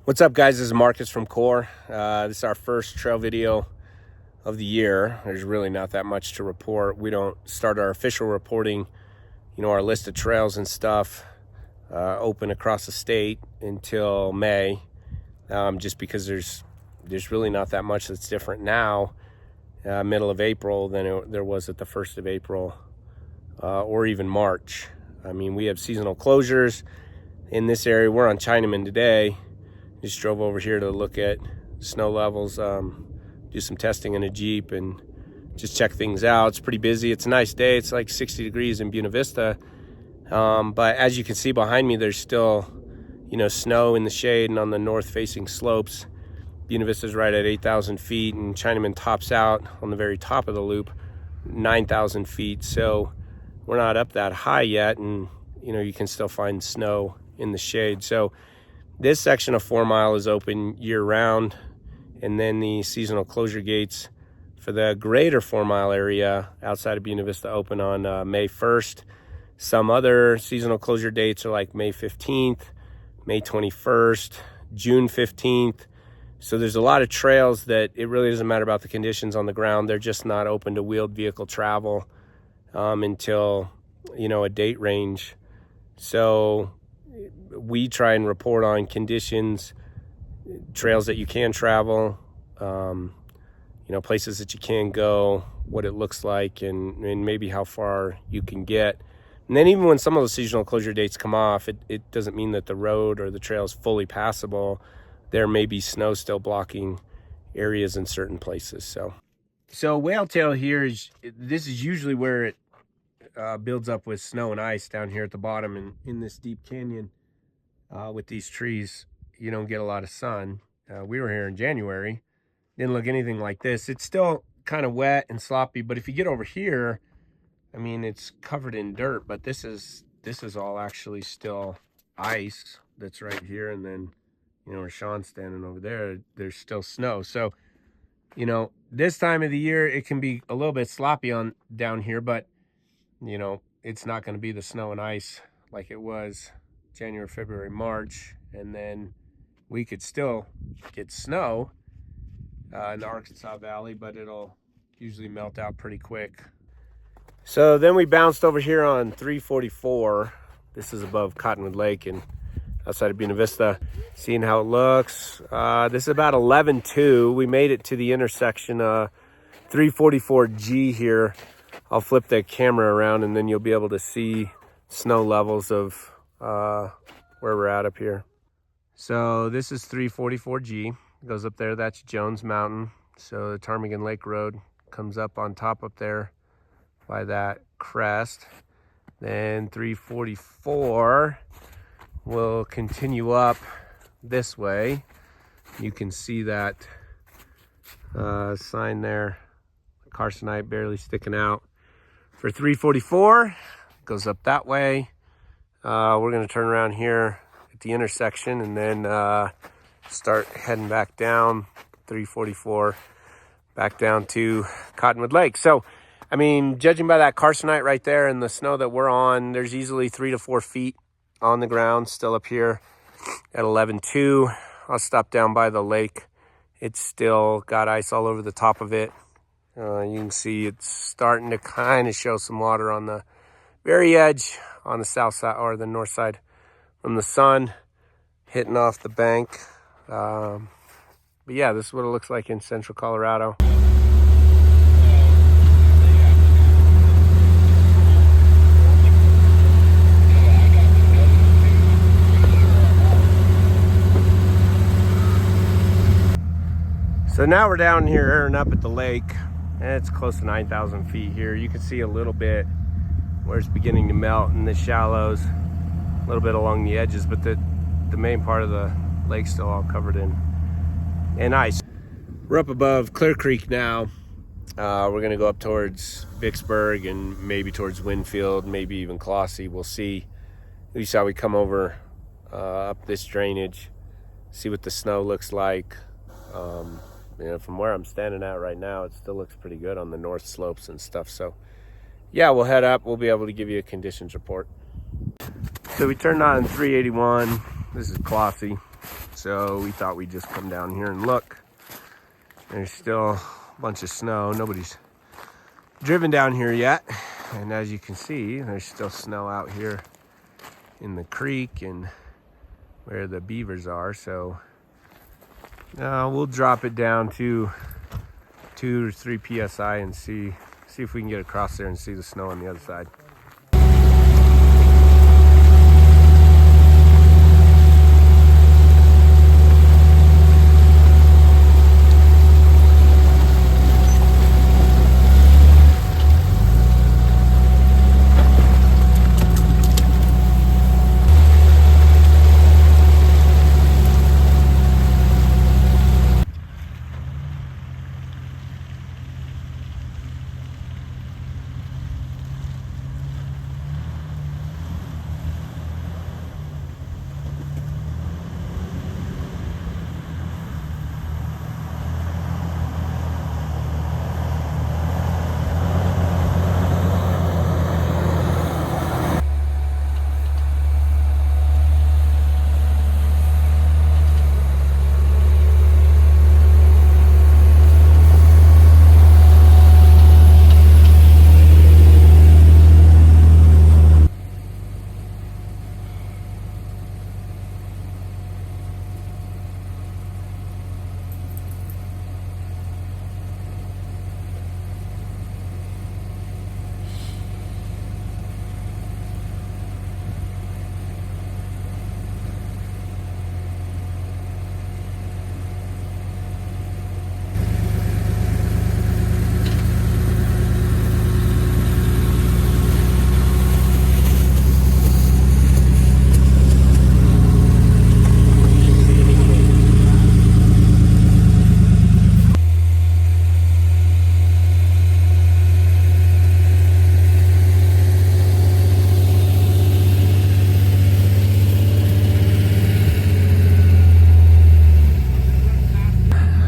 What's up, guys? This is Marcus from Core. This is our first trail video of the year. There's really not that much to report. We don't start our official reporting, our list of trails and stuff open across the state until May, just because there's really not that much that's different now, middle of April, than there was at the 1st of April or even March. I mean, we have seasonal closures in this area. We're on Chinaman today. Just drove over here to look at snow levels, do some testing in a Jeep, and just check things out. It's pretty busy. It's a nice day. It's like 60 degrees in Buena Vista. But as you can see behind me, there's still, snow in the shade and on the north-facing slopes. Buena Vista's right at 8,000 feet, and Chinaman tops out on the very top of the loop, 9,000 feet. So we're not up that high yet, and, you can still find snow in the shade. So this section of 4 Mile is open year-round, and then the seasonal closure gates for the greater 4 Mile area outside of Buena Vista open on May 1st. Some other seasonal closure dates are like May 15th, May 21st, June 15th. So there's a lot of trails that it really doesn't matter about the conditions on the ground. They're just not open to wheeled vehicle travel until, a date range. So we try and report on conditions, trails that you can travel, places that you can go, what it looks like, and maybe how far you can get. And then even when some of those seasonal closure dates come off, it doesn't mean that the road or the trail is fully passable. There may be snow still blocking areas in certain places. So Whale Tail here this is usually where it builds up with snow and ice down here at the bottom, and in this deep canyon. With these trees, you don't get a lot of sun. We were here in January, didn't look anything like this. It's still kind of wet and sloppy, but if you get over here, I mean, it's covered in dirt, but this is all actually still ice that's right here. And then, where Sean's standing over there, there's still snow. So, this time of the year, it can be a little bit sloppy down here, but, it's not going to be the snow and ice like it was January, February, March. And then we could still get snow in the Arkansas Valley, but it'll usually melt out pretty quick. So then we bounced over here on 344. This is above Cottonwood Lake and outside of Buena Vista, seeing how it looks. This is about 11.2. We made it to the intersection 344G here. I'll flip the camera around and then you'll be able to see snow levels of where we're at up here. So this is 344G. It goes up there. That's Jones Mountain. So the Ptarmigan Lake Road comes up on top up there by that crest. Then 344 will continue up this way. You can see that sign there, Carsonite barely sticking out. For 344, goes up that way. We're going to turn around here at the intersection and then start heading back down 344, back down to Cottonwood Lake. So, I mean, judging by that Carsonite right there and the snow that we're on, there's easily 3 to 4 feet on the ground still up here at 11.2. I'll stop down by the lake. It's still got ice all over the top of it. You can see it's starting to kind of show some water on the very edge on the south side or the north side from the sun hitting off the bank. But yeah, this is what it looks like in central Colorado. So now we're down here airing up at the lake, and it's close to 9,000 feet here. You can see a little bit where it's beginning to melt in the shallows, a little bit along the edges, but the main part of the lake's still all covered in ice. We're up above Clear Creek now. We're gonna go up towards Vicksburg and maybe towards Winfield, maybe even Colossee. We'll see. At least how we come over up this drainage, see what the snow looks like. From where I'm standing at right now, it still looks pretty good on the north slopes and stuff. So yeah, we'll head up. We'll be able to give you a conditions report. So we turned on 381. This is Colossee. So we thought we'd just come down here and look. There's still a bunch of snow. Nobody's driven down here yet. And as you can see, there's still snow out here in the creek and where the beavers are. So we'll drop it down to 2 or 3 psi and see if we can get across there and see the snow on the other side.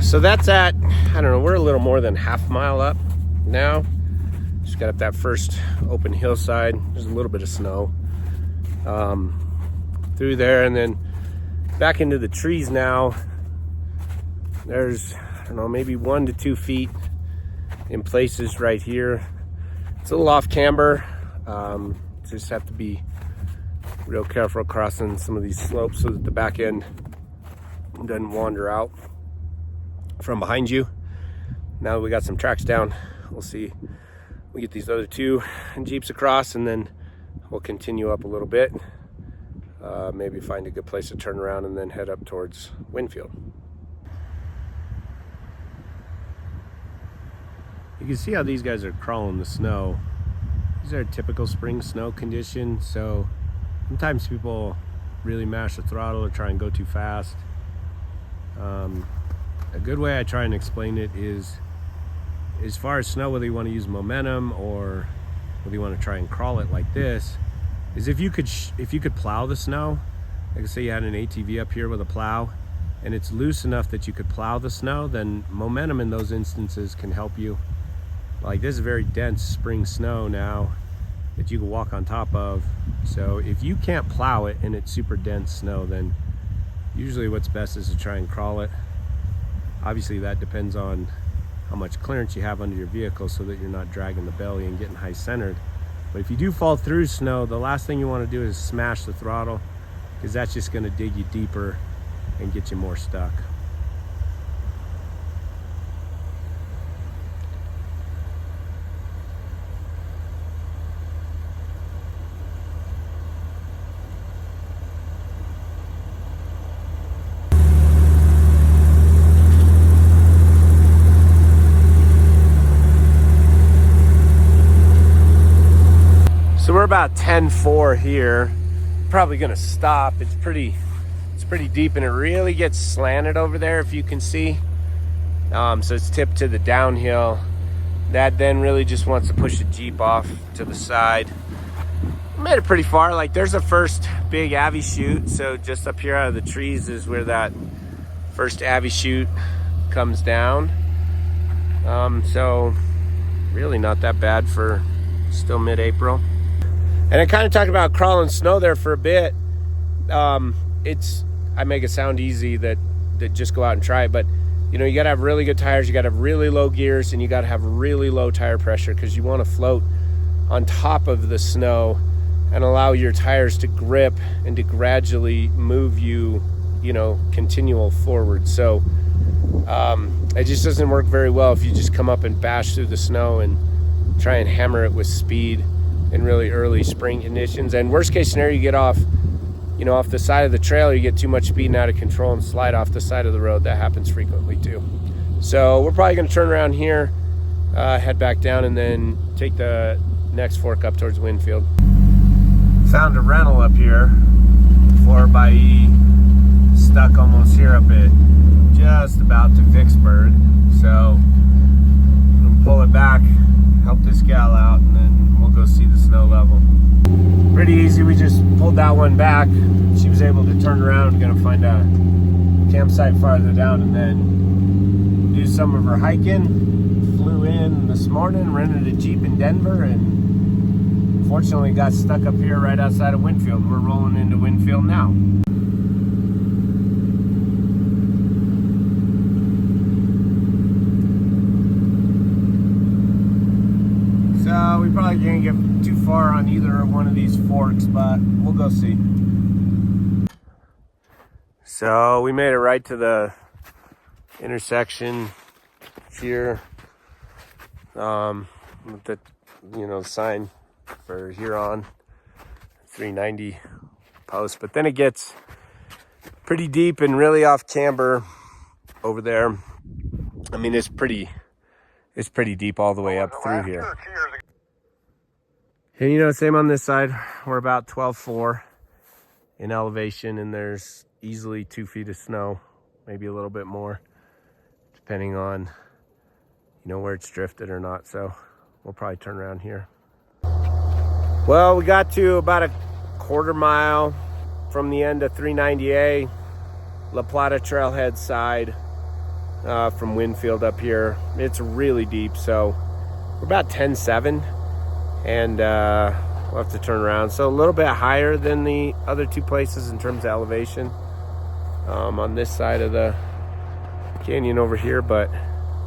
So that's at, I don't know, we're a little more than half mile up now. Just got up that first open hillside. There's a little bit of snow through there, and then back into the trees now. There's, I don't know, maybe 1 to 2 feet in places right here. It's a little off camber. Just have to be real careful crossing some of these slopes so that the back end doesn't wander out from behind you. Now that we got some tracks down, we'll see. We get these other 2 Jeeps across, and then we'll continue up a little bit. Maybe find a good place to turn around and then head up towards Winfield. You can see how these guys are crawling the snow. These are typical spring snow conditions, so sometimes people really mash the throttle or try and go too fast. A good way I try and explain it is, as far as snow, whether you want to use momentum or whether you want to try and crawl it like this, is if you could plow the snow. Like say you had an ATV up here with a plow and it's loose enough that you could plow the snow, then momentum in those instances can help you. Like this is very dense spring snow now that you can walk on top of. So if you can't plow it and it's super dense snow, then usually what's best is to try and crawl it. Obviously that depends on how much clearance you have under your vehicle so that you're not dragging the belly and getting high centered. But if you do fall through snow, the last thing you want to do is smash the throttle, because that's just going to dig you deeper and get you more stuck. So we're about 10-4 here. Probably gonna stop. It's pretty deep, and it really gets slanted over there, if you can see. So it's tipped to the downhill. That then really just wants to push the Jeep off to the side. Made it pretty far. Like there's a first big Avy chute. So just up here out of the trees is where that first Avy chute comes down. So really not that bad for still mid-April. And I kind of talked about crawling snow there for a bit. I make it sound easy that just go out and try it, but you know, you gotta have really good tires, you gotta have really low gears, and you gotta have really low tire pressure, because you want to float on top of the snow and allow your tires to grip and to gradually move you, you know, continual forward. So it just doesn't work very well if you just come up and bash through the snow and try and hammer it with speed in really early spring conditions. And worst case scenario, you get off, you know, off the side of the trail, you get too much speed and out of control and slide off the side of the road. That happens frequently too. So we're probably going to turn around here, head back down, and then take the next fork up towards Winfield. Found a rental up here, 4xe, stuck almost here up at just about to Vicksburg. So I'm gonna pull it back, help this gal out, and then we'll go see the snow level. Pretty easy, we just pulled that one back. She was able to turn around, gonna find a campsite farther down and then do some of her hiking. Flew in this morning, rented a Jeep in Denver, and fortunately got stuck up here right outside of Winfield. We're rolling into Winfield now. So we probably can't get too far on either one of these forks, but we'll go see. So we made it right to the intersection here, with the, you know, sign for Huron 390 post, but then it gets pretty deep and really off camber over there. I mean, it's pretty deep all the way up through here. And you know, same on this side. We're about 12.4 in elevation, and there's easily 2 feet of snow, maybe a little bit more, depending on, you know, where it's drifted or not. So we'll probably turn around here. Well, we got to about a quarter mile from the end of 390A, La Plata Trailhead side, from Winfield up here. It's really deep, so we're about 10.7, and we'll have to turn around. So a little bit higher than the other two places in terms of elevation, on this side of the canyon over here, but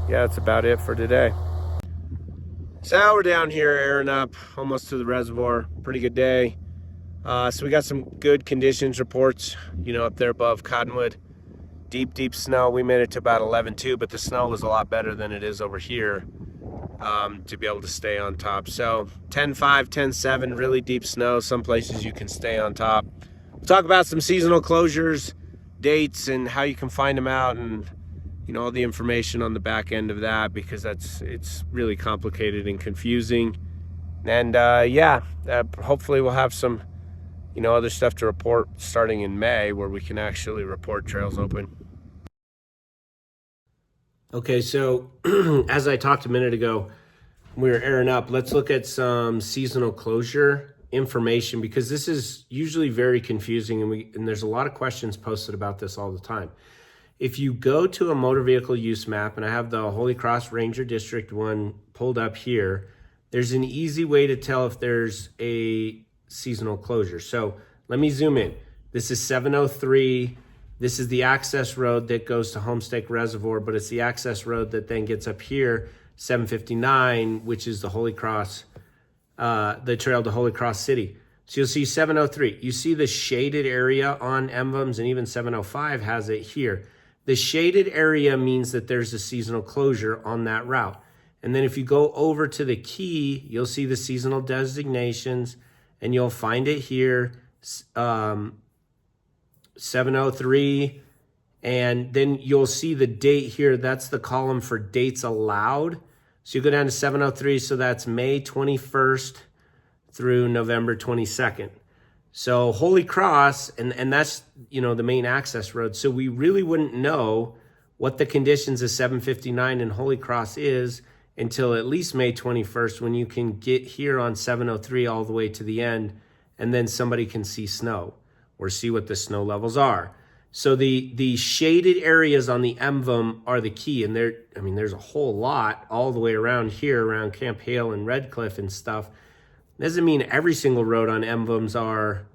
yeah, that's about it for today. So we're down here airing up almost to the reservoir. Pretty good day. So we got some good conditions reports, you know, up there above Cottonwood. Deep snow. We made it to about 11.2, but the snow was a lot better than it is over here, to be able to stay on top. So 10.5, 10.7, really deep snow. Some places you can stay on top. We'll talk about some seasonal closures, dates, and how you can find them out, and you know, all the information on the back end of that, because it's really complicated and confusing. And hopefully we'll have some, you know, other stuff to report starting in May, where we can actually report trails open. Okay, so as I talked a minute ago, we were airing up. Let's look at some seasonal closure information, because this is usually very confusing, and there's a lot of questions posted about this all the time. If you go to a motor vehicle use map, and I have the Holy Cross Ranger District one pulled up here, there's an easy way to tell if there's a seasonal closure. So let me zoom in. This is 703. This is the access road that goes to Homestake Reservoir, but it's the access road that then gets up here, 759, which is the Holy Cross, the trail to Holy Cross City. So you'll see 703. You see the shaded area on MVUMs, and even 705 has it here. The shaded area means that there's a seasonal closure on that route. And then if you go over to the key, you'll see the seasonal designations, and you'll find it here, 703, and then you'll see the date here. That's the column for dates allowed. So you go down to 703, so that's May 21st through November 22nd. So Holy Cross, and that's, you know, the main access road. So we really wouldn't know what the conditions of 759 and Holy Cross is until at least May 21st, when you can get here on 703 all the way to the end, and then somebody can see snow or see what the snow levels are. So the shaded areas on the MVUM are the key, and there's a whole lot all the way around here, around Camp Hale and Red Cliff and stuff. Doesn't mean every single road on MVUMs are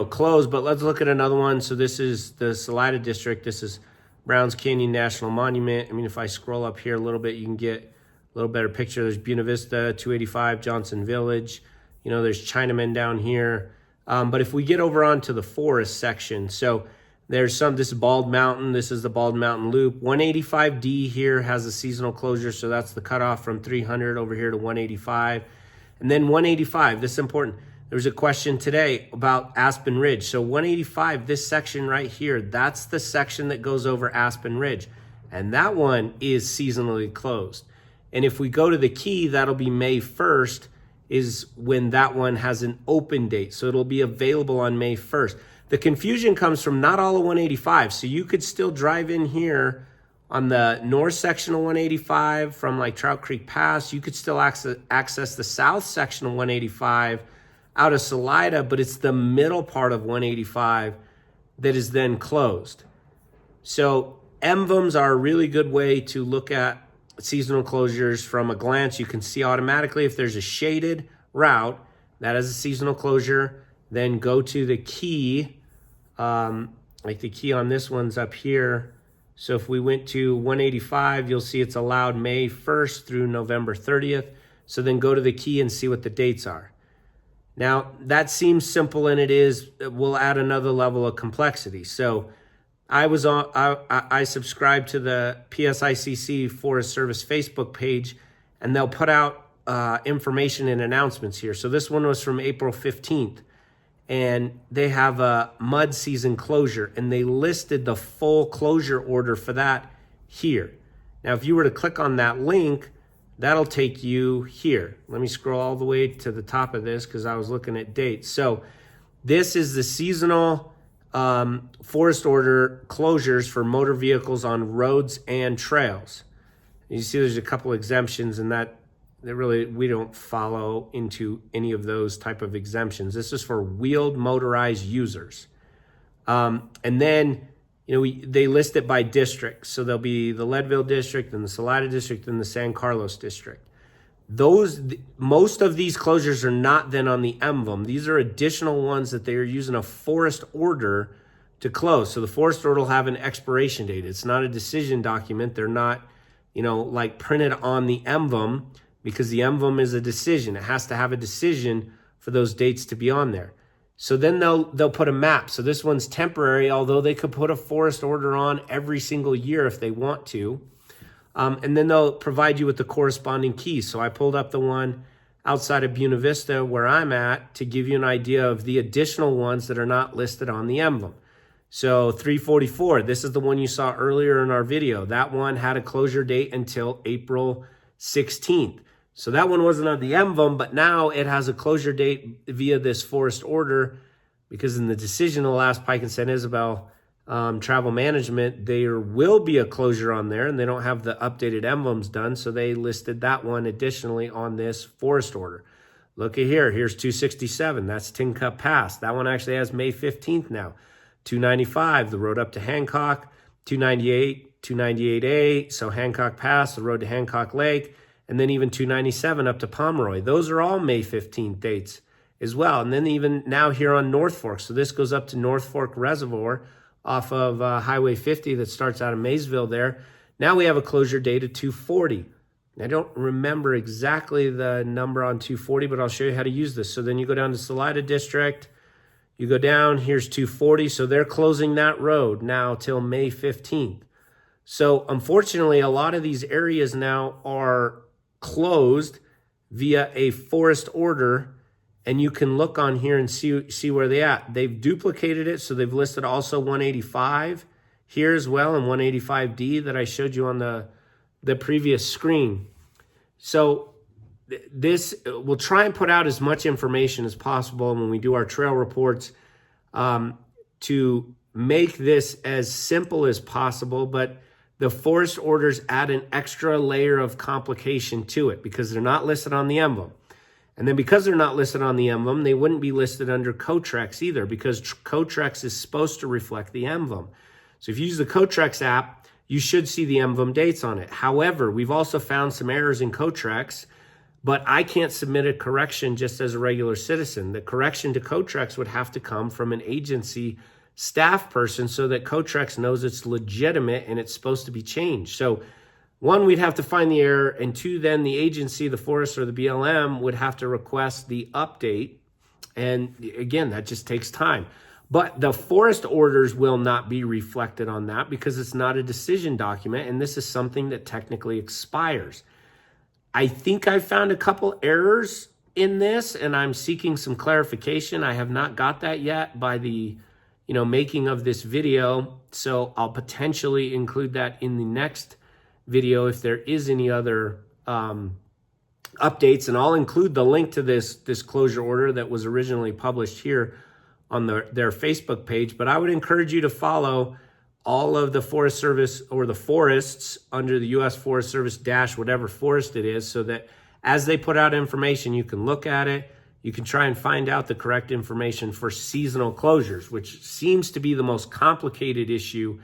closed. But let's look at another one. So this is the Salida District. This is Browns Canyon National Monument. I mean, if I scroll up here a little bit, you can get a little better picture. There's Buena Vista, 285, Johnson Village. There's Chinamen down here. But if we get over onto the forest section, so there's this is Bald Mountain. This is the Bald Mountain Loop. 185D here has a seasonal closure, so that's the cutoff from 300 over here to 185. And then 185, this is important. There was a question today about Aspen Ridge. So 185, this section right here, that's the section that goes over Aspen Ridge. And that one is seasonally closed. And if we go to the key, that'll be May 1st is when that one has an open date. So it'll be available on May 1st. The confusion comes from not all of 185. So you could still drive in here on the north section of 185 from like Trout Creek Pass. You could still access the south section of 185 out of Salida, but it's the middle part of 185 that is then closed. So MVUMs are a really good way to look at seasonal closures from a glance. You can see automatically if there's a shaded route that has a seasonal closure, then go to the key. Like the key on this one's up here. So if we went to 185, you'll see it's allowed May 1st through November 30th. So then go to the key and see what the dates are. Now that seems simple, and it is. We'll add another level of complexity. So I subscribe to the PSICC Forest Service Facebook page, and they'll put out information and announcements here. So this one was from April 15th. And they have a mud season closure, and they listed the full closure order for that here. Now, if you were to click on that link, that'll take you here. Let me scroll all the way to the top of this because I was looking at dates. So this is the seasonal forest order closures for motor vehicles on roads and trails. You see there's a couple exemptions, and that really, we don't follow into any of those type of exemptions. This is for wheeled motorized users. And then, they list it by district. So there'll be the Leadville district and the Salida district and the San Carlos district. Most of these closures are not then on the MVUM. These are additional ones that they are using a forest order to close. So the forest order will have an expiration date. It's not a decision document. They're not, like printed on the MVUM, because the MVUM is a decision. It has to have a decision for those dates to be on there. So then they'll put a map. So this one's temporary, although they could put a forest order on every single year if they want to. And then they'll provide you with the corresponding keys. So I pulled up the one outside of Buena Vista where I'm at to give you an idea of the additional ones that are not listed on the MVUM. So 344, this is the one you saw earlier in our video. That one had a closure date until April 16th. So that one wasn't on the MVUM, but now it has a closure date via this forest order, because in the decision of the last Pike and San Isabel travel management, there will be a closure on there, and they don't have the updated MVUMs done, so they listed that one additionally on this forest order. Look at here. Here's 267. That's Tin Cup Pass. That one actually has May 15th now. 295, the road up to Hancock. 298, 298A, so Hancock Pass, the road to Hancock Lake. And then even 297 up to Pomeroy. Those are all May 15th dates as well. And then even now here on North Fork. So this goes up to North Fork Reservoir off of Highway 50 that starts out of Maysville there. Now we have a closure date of 240. I don't remember exactly the number on 240, but I'll show you how to use this. So then you go down to Salida District. You go down, here's 240. So they're closing that road now till May 15th. So unfortunately, a lot of these areas now are closed via a forest order, and you can look on here and see where they at. They've duplicated it, so they've listed also 185 here as well, and 185D that I showed you on the previous screen. So this, we'll try and put out as much information as possible when we do our trail reports to make this as simple as possible, but the forest orders add an extra layer of complication to it because they're not listed on the MVUM. And then because they're not listed on the MVUM, they wouldn't be listed under Cotrex either, because Cotrex is supposed to reflect the MVUM. So if you use the Cotrex app, you should see the MVUM dates on it. However, we've also found some errors in Cotrex but I can't submit a correction just as a regular citizen. The correction to Cotrex would have to come from an agency staff person so that Cotrex knows it's legitimate and it's supposed to be changed. So one, we'd have to find the error, and two, then the agency, the forest or the BLM, would have to request the update. And again, that just takes time. But the forest orders will not be reflected on that because it's not a decision document, and this is something that technically expires. I think I found a couple errors in this, and I'm seeking some clarification. I have not got that yet by the making of this video, so I'll potentially include that in the next video if there is any other updates, and I'll include the link to this closure order that was originally published here on their Facebook page. But I would encourage you to follow all of the Forest Service or the forests under the U.S. Forest Service dash whatever forest it is, so that as they put out information, you can look at it. You can try and find out the correct information for seasonal closures, which seems to be the most complicated issue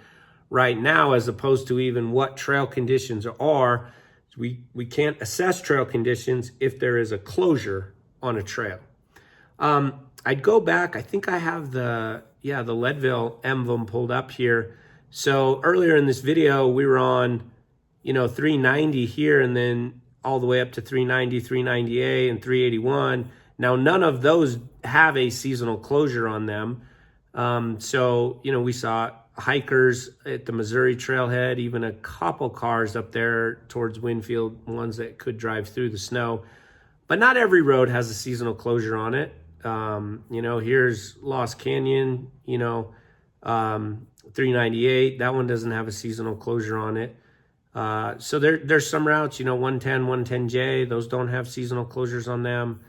right now, as opposed to even what trail conditions are. We can't assess trail conditions if there is a closure on a trail. I'd go back. I think I have the Leadville MVUM pulled up here. So earlier in this video, we were on, 390 here, and then all the way up to 390, 390A, and 381. Now, none of those have a seasonal closure on them. So, we saw hikers at the Missouri trailhead, even a couple cars up there towards Winfield, ones that could drive through the snow. But not every road has a seasonal closure on it. Here's Lost Canyon, 398. That one doesn't have a seasonal closure on it. So there's some routes, 110, 110J, those don't have seasonal closures on them.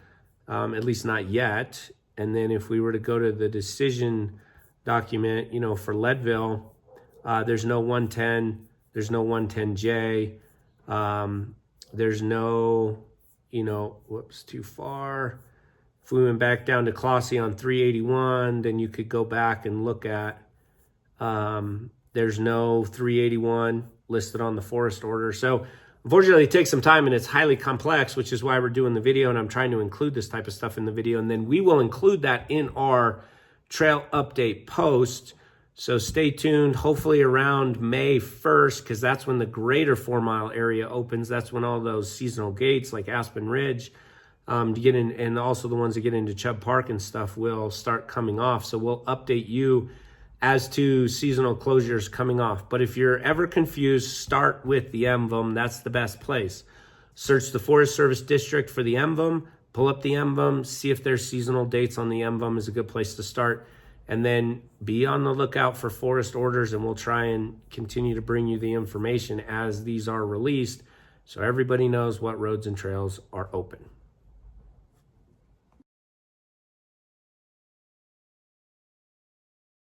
At least not yet. And then if we were to go to the decision document, for Leadville, there's no 110, there's no 110J, there's no, whoops, too far. If we went back down to Clossy on 381, then you could go back and look at, there's no 381 listed on the forest order. So unfortunately, it takes some time and it's highly complex, which is why we're doing the video, and I'm trying to include this type of stuff in the video. And then we will include that in our trail update post. So stay tuned, hopefully around May 1st, because that's when the greater 4 mile area opens. That's when all those seasonal gates like Aspen Ridge to get in, and also the ones that get into Chubb Park and stuff, will start coming off. So we'll update you as to seasonal closures coming off. But if you're ever confused, start with the MVUM. That's the best place. Search the Forest Service District for the MVUM, pull up the MVUM, see if there's seasonal dates on the MVUM is a good place to start. And then be on the lookout for forest orders, and we'll try and continue to bring you the information as these are released so everybody knows what roads and trails are open.